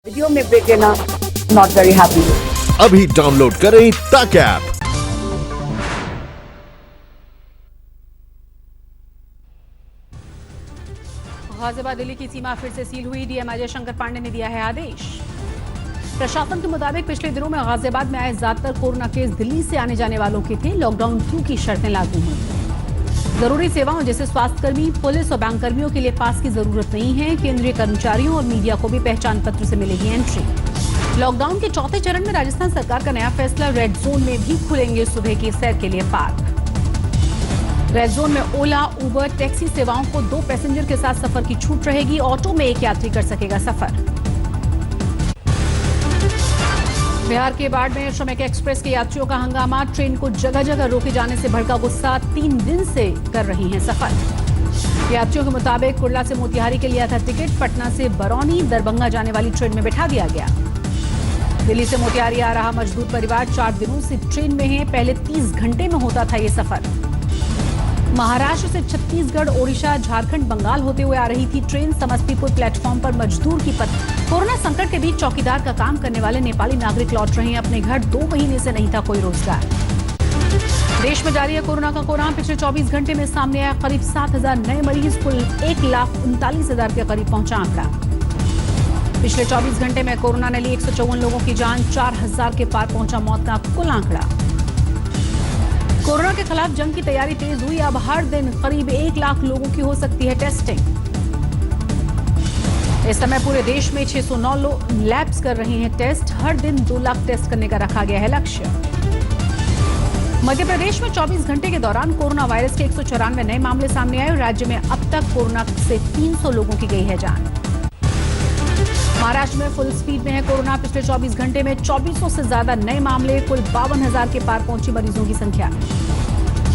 Video में break लेना not very happy. अभी डाउनलोड करें तक ऐप। गाजियाबाद दिल्ली की सीमा फिर से सील हुई। डीएम अजय शंकर पांडे ने दिया है आदेश। प्रशासन के मुताबिक पिछले दिनों में गाजियाबाद में आए ज्यादातर कोरोना केस दिल्ली से आने जाने वालों के थे। लॉकडाउन 2 की शर्तें लागू हुई। जरूरी सेवाओं जैसे स्वास्थ्यकर्मी, पुलिस और बैंक कर्मियों के लिए पास की जरूरत नहीं है। केंद्रीय कर्मचारियों और मीडिया को भी पहचान पत्र से मिलेगी एंट्री। लॉकडाउन के चौथे चरण में राजस्थान सरकार का नया फैसला, रेड जोन में भी खुलेंगे सुबह की सैर के लिए पार्क। रेड जोन में ओला, उबर, टैक्सी सेवाओं को 2 पैसेंजर के साथ सफर की छूट रहेगी। ऑटो में 1 यात्री कर सकेगा सफर। बिहार के बाढ़ में श्रमिक एक्सप्रेस के यात्रियों का हंगामा। ट्रेन को जगह जगह रोके जाने से भड़का गुस्सा। 3 दिन से कर रही हैं सफर। यात्रियों के मुताबिक कुर्ला से मोतिहारी के लिया था टिकट। पटना से बरौनी, दरभंगा जाने वाली ट्रेन में बैठा दिया गया। दिल्ली से मोतिहारी आ रहा मजदूर परिवार 4 दिनों से ट्रेन में है। पहले 30 घंटे में होता था ये सफर। महाराष्ट्र से छत्तीसगढ़, ओडिशा, झारखंड, बंगाल होते हुए आ रही थी ट्रेन। समस्तीपुर प्लेटफॉर्म पर मजदूर की पत्नी। कोरोना संकट के बीच चौकीदार का काम करने वाले नेपाली नागरिक लौट रहे हैं अपने घर। 2 महीने से नहीं था कोई रोजगार। देश में जारी है कोरोना का कोराम। पिछले 24 घंटे में सामने आया करीब 7,000 नए मरीज। कुल 1,39,000 के करीब पहुंचा आंकड़ा। पिछले 24 घंटे में कोरोना ने ली 154 लोगों की जान। 4,000 के पार पहुंचा मौत का कुल आंकड़ा। कोरोना के खिलाफ जंग की तैयारी तेज हुई। अब हर दिन करीब 1 लाख लोगों की हो सकती है टेस्टिंग। इस समय पूरे देश में 609 लैब्स कर रही हैं टेस्ट। हर दिन 2 लाख टेस्ट करने का रखा गया है लक्ष्य। मध्य प्रदेश में 24 घंटे के दौरान कोरोना वायरस के 194 नए मामले सामने आए। राज्य में अब तक कोरोना से 300 लोगों की गई है जान। महाराष्ट्र में फुल स्पीड में है कोरोना। पिछले 24 घंटे में 2400 से ज्यादा नए मामले। कुल 52,000 के पार पहुंची मरीजों की संख्या।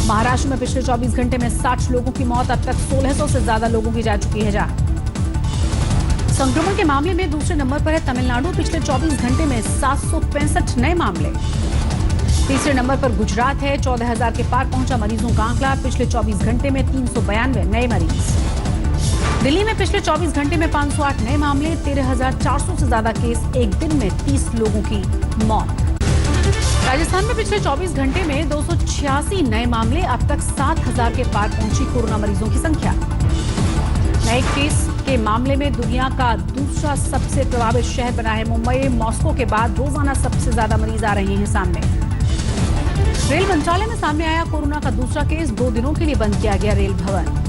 महाराष्ट्र में पिछले 24 घंटे में 60 लोगों की मौत। अब तक 1600 से ज्यादा लोगों की जा चुकी है जान। संक्रमण के मामले में दूसरे नंबर पर है तमिलनाडु। पिछले 24 घंटे में 765 नए मामले। तीसरे नंबर पर गुजरात है। 14,000 के पार पहुंचा मरीजों का आंकड़ा। पिछले 24 घंटे में 392 नए मरीज। दिल्ली में पिछले 24 घंटे में 508 नए मामले। 13,400 से ज्यादा केस। एक दिन में 30 लोगों की मौत। राजस्थान में पिछले 24 घंटे में 286 नए मामले। अब तक 7,000 के पार पहुंची कोरोना मरीजों की संख्या। नए केस के मामले में दुनिया का दूसरा सबसे प्रभावित शहर बना है मुंबई। मॉस्को के बाद रोजाना सबसे ज्यादा मरीज आ रहे हैं सामने। रेल मंत्रालय में सामने आया कोरोना का दूसरा केस। 2 दिनों के लिए बंद किया गया रेल भवन।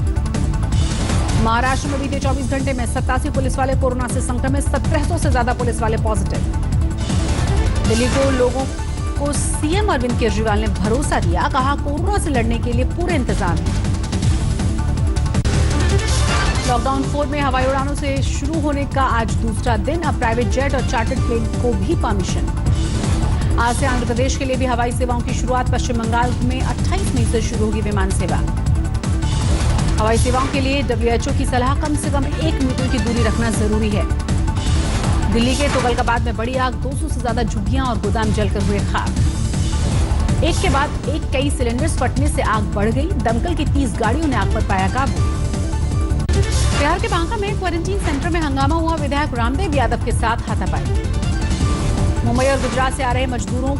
महाराष्ट्र में बीते 24 घंटे में 87 पुलिस वाले कोरोना से संक्रमित। 1700 से ज्यादा पुलिस वाले पॉजिटिव। दिल्ली को लोगों को सीएम अरविंद केजरीवाल ने भरोसा दिया। कहा कोरोना से लड़ने के लिए पूरे इंतजाम है। लॉकडाउन 4 में हवाई उड़ानों से शुरू होने का आज दूसरा दिन। अब प्राइवेट जेट और चार्टर्ड प्लेन को भी परमिशन। आज से आंध्र प्रदेश के लिए भी हवाई सेवाओं की शुरुआत। पश्चिम बंगाल में 28 मई से शुरू होगी विमान सेवा। हवाई सेवाओं के लिए WHO की सलाह, कम से कम 1 मीटर की दूरी रखना जरूरी है। दिल्ली के तुगलकाबाद में बड़ी आग। 200 से ज्यादा झुग्गियां और गोदाम जलकर हुए खाक। एक के बाद एक कई सिलेंडर्स फटने से आग बढ़ गई। दमकल की 30 गाड़ियों ने आग पर पाया काबू। बिहार के बांका में क्वारंटीन सेंटर में हंगामा हुआ। विधायक रामदेव यादव के साथ हाथापाई। मुंबई और गुजरात से आ रहे मजदूरों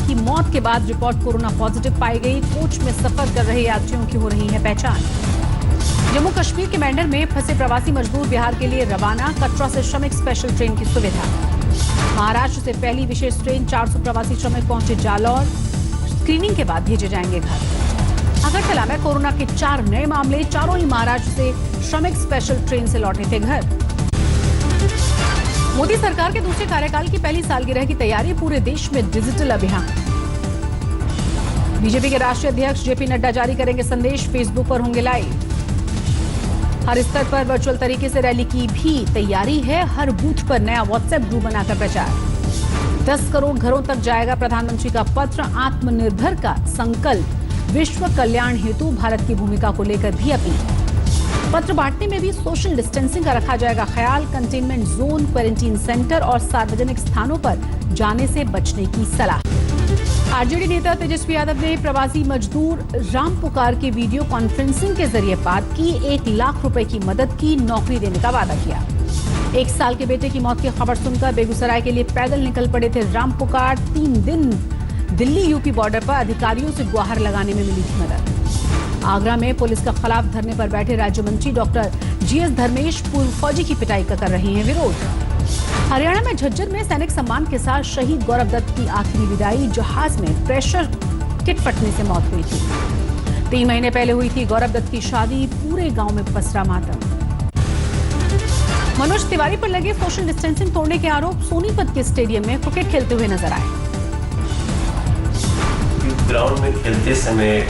की मौत के बाद रिपोर्ट कोरोना पॉजिटिव पाई गई। कोच में सफर कर रहे यात्रियों की हो रही है पहचान। जम्मू कश्मीर के मेंढर में फंसे प्रवासी मजदूर बिहार के लिए रवाना। कटरा से श्रमिक स्पेशल ट्रेन की सुविधा। महाराष्ट्र से पहली विशेष ट्रेन। 400 प्रवासी श्रमिक पहुंचे जालौर। स्क्रीनिंग के बाद भेजे जाएंगे घर। अगरतला में कोरोना के 4 नए मामले। चारों ही महाराष्ट्र से श्रमिक स्पेशल ट्रेन से लौटे थे घर। मोदी सरकार के दूसरे कार्यकाल की पहली सालगिरह की तैयारी। पूरे देश में डिजिटल अभियान। बीजेपी के राष्ट्रीय अध्यक्ष जेपी नड्डा जारी करेंगे संदेश। फेसबुक पर होंगे लाइव। हर स्तर पर वर्चुअल तरीके से रैली की भी तैयारी है। हर बूथ पर नया व्हाट्सएप ग्रुप बनाकर प्रचार। 10 करोड़ घरों तक जाएगा प्रधानमंत्री का पत्र। आत्मनिर्भर का संकल्प। विश्व कल्याण हेतु भारत की भूमिका को लेकर भी अपील। पत्र बांटने में भी सोशल डिस्टेंसिंग का रखा जाएगा ख्याल। कंटेनमेंट जोन, क्वारंटीन सेंटर और सार्वजनिक स्थानों पर जाने से बचने की सलाह। आरजेडी नेता तेजस्वी यादव ने प्रवासी मजदूर राम पुकार के वीडियो कॉन्फ्रेंसिंग के जरिए बात की। 1 लाख रुपए की मदद की। नौकरी देने का वादा किया। 1 साल के बेटे की मौत की खबर सुनकर बेगूसराय के लिए पैदल निकल पड़े थे राम पुकार। 3 दिन दिल्ली यूपी बॉर्डर पर अधिकारियों से गुहार लगाने में मिली थी मदद। आगरा में पुलिस के खिलाफ धरने पर बैठे राज्य मंत्री डॉक्टर जीएस धर्मेश पूर्व फौजी की पिटाई का कर रहे हैं विरोध। हरियाणा में झज्जर में सैनिक सम्मान के साथ शहीद गौरव दत्त की आखिरी विदाई। जहाज में प्रेशर किट फटने से मौत हुई थी। 3 महीने पहले हुई थी गौरव दत्त की शादी। पूरे गांव में पसरा मातम। मनोज तिवारी पर लगे सोशल डिस्टेंसिंग तोड़ने के आरोप सोनीपत के स्टेडियम में क्रिकेट खेलते हुए नजर आए। ग्राउंड में खेलते समय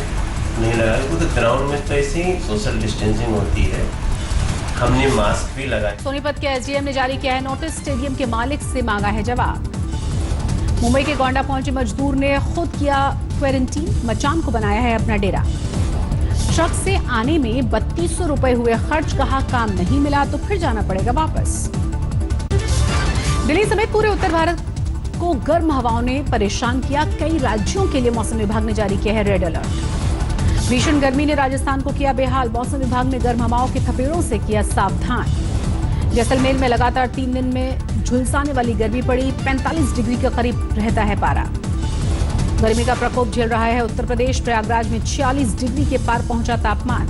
नहीं लगा, तो ग्राउंड में तो ऐसे ही सोशल डिस्टेंसिंग होती है। हमने मास्क भी लगाया। सोनीपत के एसडीएम ने जारी किया है नोटिस। स्टेडियम के मालिक से मांगा है जवाब। मुंबई के गोंडा पहुंचे मजदूर ने खुद किया क्वारंटीन। मचान को बनाया है अपना डेरा। ट्रक से आने में 3200 रुपए हुए खर्च। कहा काम नहीं मिला तो फिर जाना पड़ेगा वापस। दिल्ली समेत पूरे उत्तर भारत को गर्म हवाओं ने परेशान किया। कई राज्यों के लिए मौसम विभाग ने जारी किया है रेड अलर्ट। भीषण गर्मी ने राजस्थान को किया बेहाल। मौसम विभाग ने गर्म हवाओं के थपेड़ों से किया सावधान। जैसलमेर में लगातार 3 दिन में झुलसाने वाली गर्मी पड़ी। 45 डिग्री के करीब रहता है पारा। गर्मी का प्रकोप झेल रहा है उत्तर प्रदेश। प्रयागराज में 46 डिग्री के पार पहुंचा तापमान।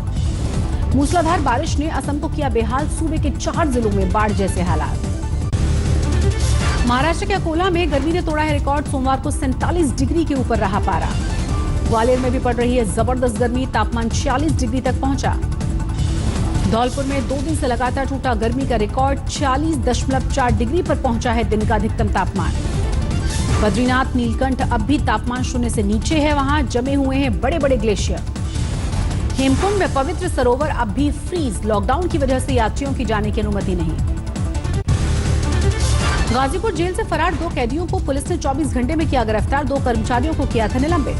मूसलाधार बारिश ने असम को किया बेहाल। सूबे के 4 जिलों में बाढ़ जैसे हालात। महाराष्ट्र के अकोला में गर्मी ने तोड़ा है रिकॉर्ड। सोमवार को 47 डिग्री के ऊपर रहा पारा। ग्वालियर में भी पड़ रही है जबरदस्त गर्मी। तापमान 46 डिग्री तक पहुंचा। धौलपुर में 2 दिन से लगातार टूटा गर्मी का रिकॉर्ड। 40.4 डिग्री पर पहुंचा है दिन का अधिकतम तापमान। बद्रीनाथ नीलकंठ अब भी तापमान 0 से नीचे है। वहां जमे हुए हैं बड़े बड़े ग्लेशियर। हेमकुंड में पवित्र सरोवर अब भी फ्रीज। लॉकडाउन की वजह से यात्रियों की जाने की अनुमति नहीं। गाजीपुर जेल से फरार 2 कैदियों को पुलिस ने 24 घंटे में किया गिरफ्तार। 2 कर्मचारियों को किया था निलंबित।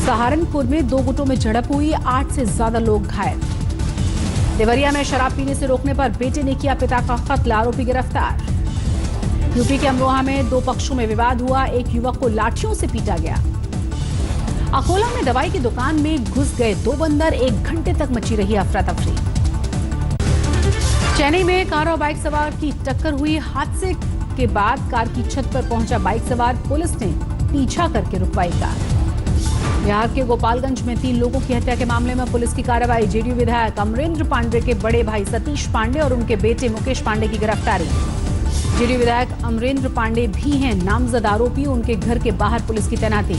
सहारनपुर में 2 गुटों में झड़प हुई। 8 से ज्यादा लोग घायल। देवरिया में शराब पीने से रोकने पर बेटे ने किया पिता का कत्ल। आरोपी गिरफ्तार। यूपी के अमरोहा में 2 पक्षों में विवाद हुआ। एक युवक को लाठियों से पीटा गया। अकोला में दवाई की दुकान में घुस गए 2 बंदर। 1 घंटे तक मची रही अफरा तफरी। चेन्नई में कार और बाइक सवार की टक्कर हुई। हादसे के बाद कार की छत पर पहुंचा बाइक सवार। पुलिस ने पीछा करके रुकवाई कार। बिहार के गोपालगंज में 3 लोगों की हत्या के मामले में पुलिस की कार्रवाई। जेडीयू विधायक अमरेंद्र पांडे के बड़े भाई सतीश पांडे और उनके बेटे मुकेश पांडे की गिरफ्तारी। जेडीयू विधायक अमरेंद्र पांडे भी हैं नामजद आरोपी। उनके घर के बाहर पुलिस की तैनाती।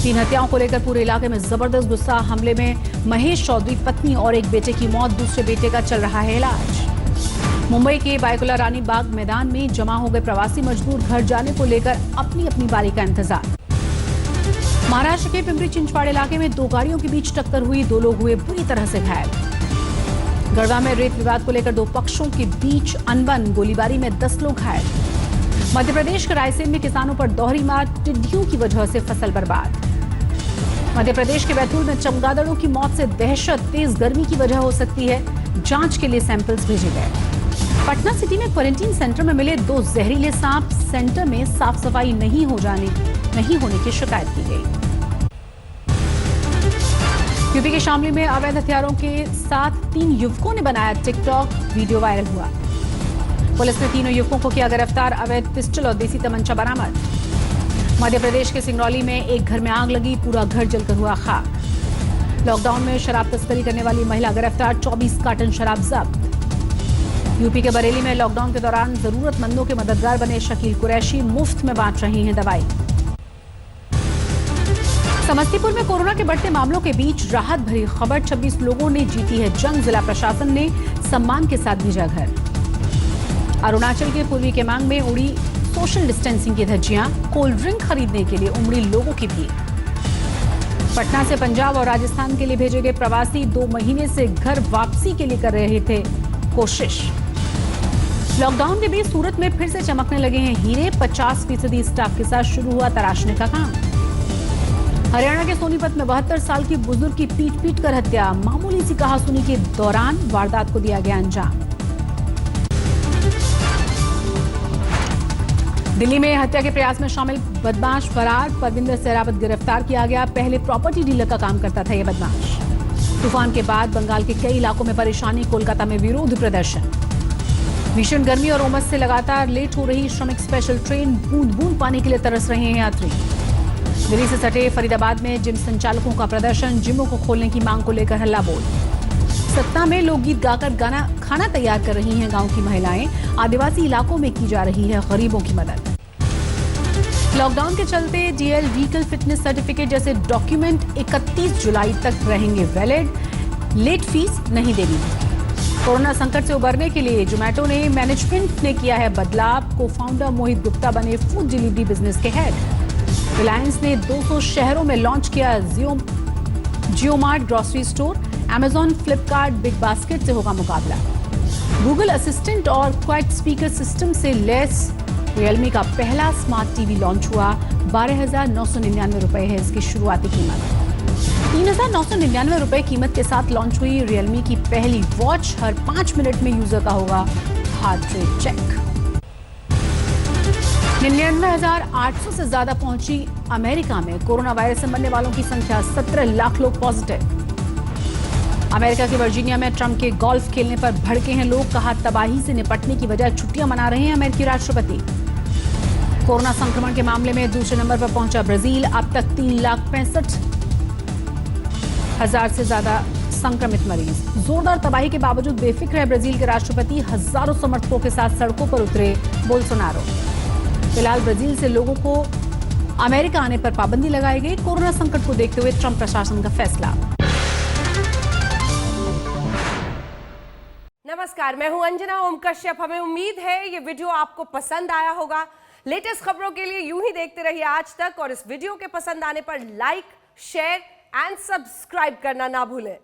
3 हत्याओं को लेकर पूरे इलाके में जबरदस्त गुस्सा। हमले में महेश चौधरी पत्नी और एक बेटे की मौत। दूसरे बेटे का चल रहा है इलाज। मुंबई के बायकुला रानी बाग मैदान में जमा हो गए प्रवासी मजदूर। घर जाने को लेकर अपनी अपनी बारी का इंतजार। महाराष्ट्र के पिंपरी चिंचवाड़ इलाके में 2 गाड़ियों के बीच टक्कर हुई। 2 लोग हुए बुरी तरह से घायल। गढ़वा में रेत विवाद को लेकर 2 पक्षों के बीच अनबन। गोलीबारी में 10 लोग घायल। मध्य प्रदेश के रायसेन में किसानों पर दोहरी मार। टिड्डियों की वजह से फसल बर्बाद। मध्य प्रदेश के बैतूल में चमगादड़ों की मौत से दहशत। तेज गर्मी की वजह हो सकती है। जांच के लिए सैंपल्स भेजे गए। पटना सिटी में क्वारंटीन सेंटर में मिले 2 जहरीले सांप। सेंटर में साफ सफाई नहीं होने की शिकायत की गई। यूपी के शामली में अवैध हथियारों के साथ 3 युवकों ने बनाया टिकटॉक। वीडियो वायरल हुआ। पुलिस ने तीनों युवकों को किया गिरफ्तार। अवैध पिस्टल और देसी तमंचा बरामद। मध्य प्रदेश के सिंगरौली में एक घर में आग लगी। पूरा घर जलकर हुआ खाक। लॉकडाउन में शराब तस्करी करने वाली महिला गिरफ्तार। 24 कार्टन शराब जब्त। यूपी के बरेली में लॉकडाउन के दौरान जरूरतमंदों के मददगार बने शकील कुरैशी। मुफ्त में बांट रही हैं दवाई। समस्तीपुर में कोरोना के बढ़ते मामलों के बीच राहत भरी खबर। 26 लोगों ने जीती है जंग। जिला प्रशासन ने सम्मान के साथ भेजा घर। अरुणाचल के पूर्वी केमांग में उड़ी सोशल डिस्टेंसिंग की धज्जियां। कोल्ड ड्रिंक खरीदने के लिए उमड़ी लोगों की भीड़। पटना से पंजाब और राजस्थान के लिए भेजे गए प्रवासी 2 महीने से घर वापसी के लिए कर रहे थे कोशिश। लॉकडाउन के बीच सूरत में फिर से चमकने लगे हैं हीरे। 50% स्टाफ के साथ शुरू हुआ तराशने का काम। हरियाणा के सोनीपत में 72 साल की बुजुर्ग की पीट कर हत्या। मामूली सी कहासुनी के दौरान वारदात को दिया गया अंजाम। दिल्ली में हत्या के प्रयास में शामिल बदमाश फरार। परविंदर सहरावत गिरफ्तार किया गया। पहले प्रॉपर्टी डीलर का काम करता था यह बदमाश। तूफान के बाद बंगाल के कई इलाकों में परेशानी। कोलकाता में विरोध प्रदर्शन। भीषण गर्मी और उमस से लगातार लेट हो रही श्रमिक स्पेशल ट्रेन, बूंद बूंद पानी के लिए तरस रहे हैं यात्री। दिल्ली से सटे फरीदाबाद में जिम संचालकों का प्रदर्शन, जिमों को खोलने की मांग को लेकर हल्ला बोल। सतना में लोकगीत गाकर खाना तैयार कर रही हैं गांव की महिलाएं। आदिवासी इलाकों में की जा रही है गरीबों की मदद। लॉकडाउन के चलते डीएल व्हीकल फिटनेस सर्टिफिकेट जैसे डॉक्यूमेंट 31 जुलाई तक रहेंगे वैलिड। लेट फीस नहीं देनी। कोरोना संकट से उबरने के लिए जोमेटो ने मैनेजमेंट ने किया है बदलाव। को फाउंडर मोहित गुप्ता बने फूड डिलीवरी बिजनेस के हेड। रिलायंस ने 200 शहरों में लॉन्च किया JioMart grocery store. Amazon, Flipkart, big basket से होगा मुकाबला। गूगल असिस्टेंट और क्वाइट स्पीकर सिस्टम से लैस रियलमी का पहला स्मार्ट टीवी लॉन्च हुआ। 12,999 रुपए है इसकी शुरुआती कीमत। 3,999 रुपए कीमत के साथ लॉन्च हुई रियलमी की पहली वॉच। हर 5 मिनट में यूजर का होगा हार्ट रेट चेक। 99,800 से ज्यादा पहुंची अमेरिका में कोरोना वायरस से मरने वालों की संख्या। 17 लाख लोग पॉजिटिव। अमेरिका के वर्जीनिया में ट्रंप के गोल्फ खेलने पर भड़के हैं लोग। कहा तबाही से निपटने की वजह छुट्टियां मना रहे हैं अमेरिकी राष्ट्रपति। कोरोना संक्रमण के मामले में दूसरे नंबर पर पहुंचा ब्राजील। अब तक 3,65,000 से ज्यादा संक्रमित मरीज। जोरदार तबाही के बावजूद बेफिक्र है ब्राजील के राष्ट्रपति। हजारों समर्थकों के साथ सड़कों पर उतरे बोल्सोनारो। फिलहाल ब्राजील से लोगों को अमेरिका आने पर पाबंदी लगाई गई। कोरोना संकट को देखते हुए ट्रंप प्रशासन का फैसला। नमस्कार, मैं हूं अंजना ओम कश्यप। हमें उम्मीद है ये वीडियो आपको पसंद आया होगा। लेटेस्ट खबरों के लिए यूं ही देखते रहिए आज तक और इस वीडियो के पसंद आने पर लाइक, शेयर एंड सब्सक्राइब करना ना भूलें।